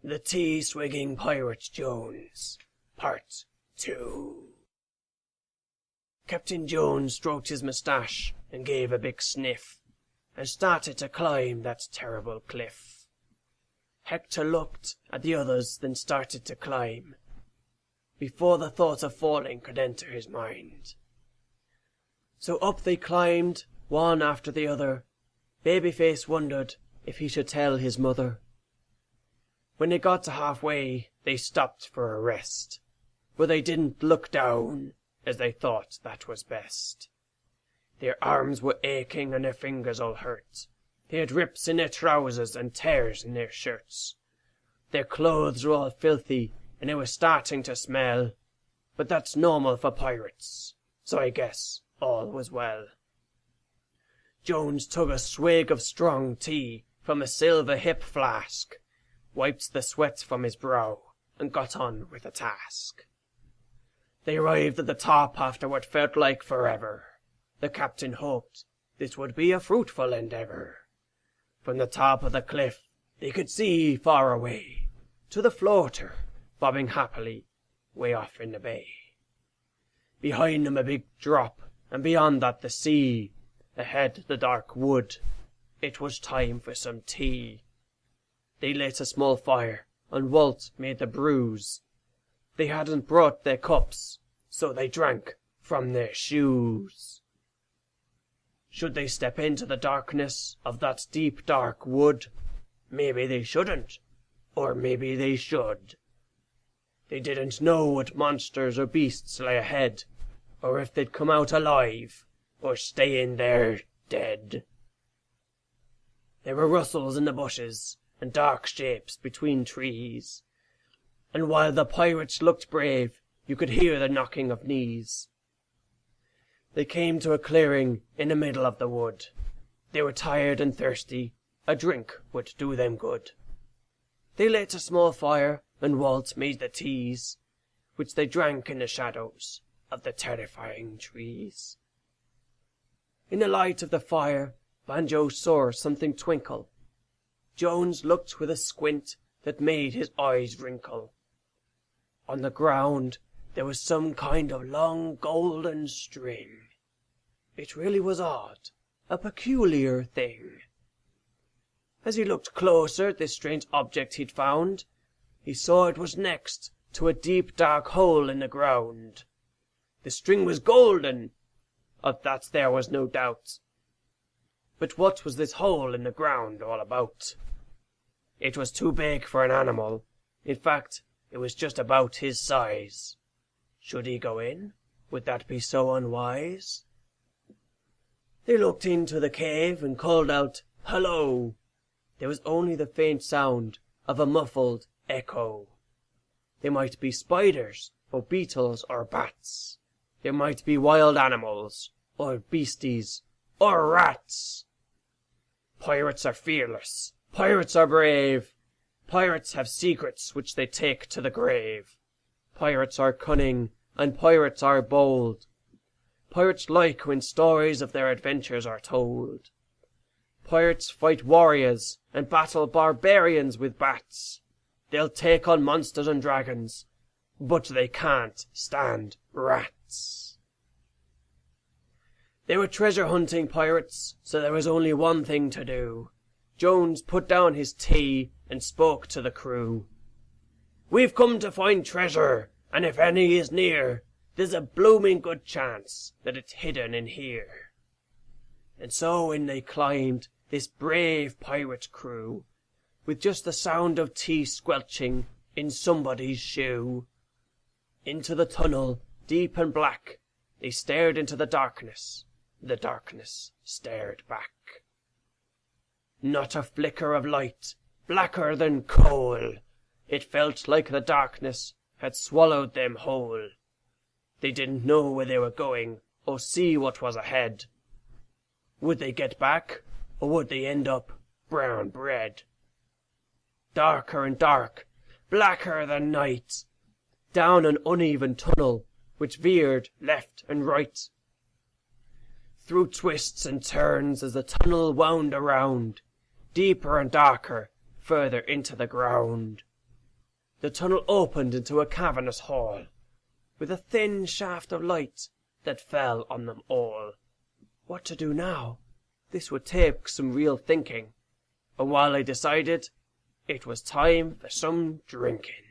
the-tea-swigging-pirate-jones, Part 2. Captain Jones stroked his moustache and gave a big sniff, and started to climb that terrible cliff. Hector looked at the others, then started to climb, before the thought of falling could enter his mind. So up they climbed, one after the other. Babyface wondered if he should tell his mother. When they got to halfway, they stopped for a rest, but they didn't look down, as they thought that was best. Their arms were aching and their fingers all hurt. They had rips in their trousers and tears in their shirts. Their clothes were all filthy and they were starting to smell, but that's normal for pirates, so I guess all was well. Jones took a swig of strong tea from a silver hip flask, wiped the sweat from his brow, and got on with the task. They arrived at the top after what felt like forever. The captain hoped this would be a fruitful endeavour. From the top of the cliff they could see far away to the floater bobbing happily way off in the bay. Behind them a big drop, and beyond that the sea. Ahead the dark wood. It was time for some tea. They lit a small fire, and Walt made the brews. They hadn't brought their cups, so they drank from their shoes. Should they step into the darkness of that deep dark wood? Maybe they shouldn't, or maybe they should. They didn't know what monsters or beasts lay ahead, or if they'd come out alive, or stay in there dead. There were rustles in the bushes, and dark shapes between trees, and while the pirates looked brave, you could hear the knocking of knees. They came to a clearing in the middle of the wood. They were tired and thirsty. A drink would do them good. They lit a small fire, and Walt made the teas, which they drank in the shadows of the terrifying trees. In the light of the fire, Banjo saw something twinkle. Jones looked with a squint that made his eyes wrinkle. On the ground there was some kind of long golden string. It really was odd, a peculiar thing. As he looked closer at this strange object he'd found, he saw it was next to a deep dark hole in the ground. The string was golden, of that there was no doubt. But what was this hole in the ground all about? It was too big for an animal. In fact, it was just about his size. Should he go in? Would that be so unwise? They looked into the cave and called out, "Hello!" There was only the faint sound of a muffled echo. There might be spiders, or beetles, or bats. There might be wild animals, or beasties, or rats. Pirates are fearless. Pirates are brave. Pirates have secrets which they take to the grave. Pirates are cunning, and pirates are bold. Pirates like when stories of their adventures are told. Pirates fight warriors and battle barbarians with bats. They'll take on monsters and dragons, but they can't stand rats. They were treasure-hunting pirates, so there was only one thing to do. Jones put down his tea and spoke to the crew. "We've come to find treasure, and if any is near, there's a blooming good chance that it's hidden in here." And so in they climbed, this brave pirate crew, with just the sound of tea squelching in somebody's shoe. Into the tunnel, deep and black, they stared into the darkness stared back. Not a flicker of light, blacker than coal. It felt like the darkness had swallowed them whole. They didn't know where they were going, or see what was ahead. Would they get back, or would they end up brown bread? Darker and dark, blacker than night, down an uneven tunnel which veered left and right. Through twists and turns as the tunnel wound around, deeper and darker, further into the ground. The tunnel opened into a cavernous hall, with a thin shaft of light that fell on them all. What to do now? This would take some real thinking, and while I decided, it was time for some drinking.